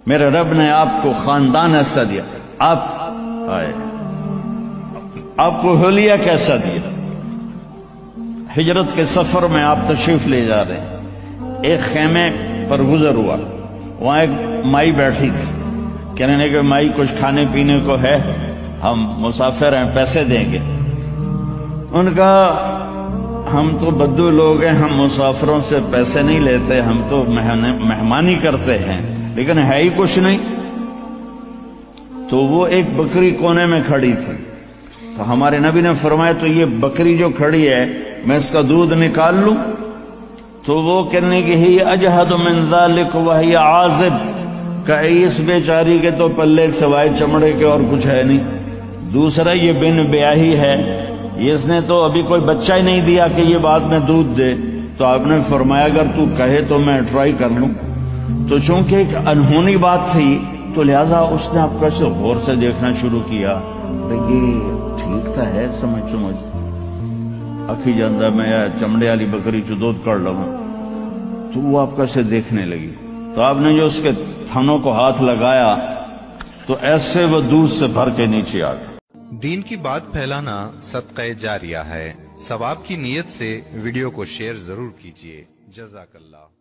میرے رب نے آپ کو خاندان ایسا دیا، آپ کو حلیہ کیسا دیا۔ ہجرت کے سفر میں آپ تشریف لے جا رہے ہیں، ایک خیمے پر گزر ہوا، وہاں ایک مائی بیٹھی تھی، کہنے لگے کہ مائی کچھ کھانے پینے کو ہے، ہم مسافر ہیں، پیسے دیں گے۔ ان کا ہم تو بدو لوگ ہیں، ہم مسافروں سے پیسے نہیں لیتے، ہم تو مہمانی کرتے ہیں، لیکن ہے ہی کچھ نہیں۔ تو وہ ایک بکری کونے میں کھڑی تھی، تو ہمارے نبی نے فرمایا تو یہ بکری جو کھڑی ہے میں اس کا دودھ نکال لوں؟ تو وہ کہنے کی ہی اجہد من ذالک وہی عازب، کہ اس بیچاری کے تو پلے سوائے چمڑے کے اور کچھ ہے نہیں، دوسرا یہ بن بیاہی ہے، اس نے تو ابھی کوئی بچہ ہی نہیں دیا کہ یہ بعد میں دودھ دے۔ تو آپ نے فرمایا اگر تو کہے تو میں ٹرائی کر لوں۔ تو چونکہ ایک انہونی بات تھی تو لہذا اس نے آپ سے غور سے دیکھنا شروع کیا، یہ ٹھیک تو ہے، سمجھ اکھی جاندہ میں چمڑے والی بکری چو دودھ کر لوں۔ تو وہ آپ سے دیکھنے لگی، تو آپ نے جو اس کے تھنوں کو ہاتھ لگایا تو ایسے وہ دودھ سے بھر کے نیچے آ گیا۔ دین کی بات پھیلانا صدقہ جاریہ ہے، ثواب کی نیت سے ویڈیو کو شیئر ضرور کیجیے۔ جزاک اللہ۔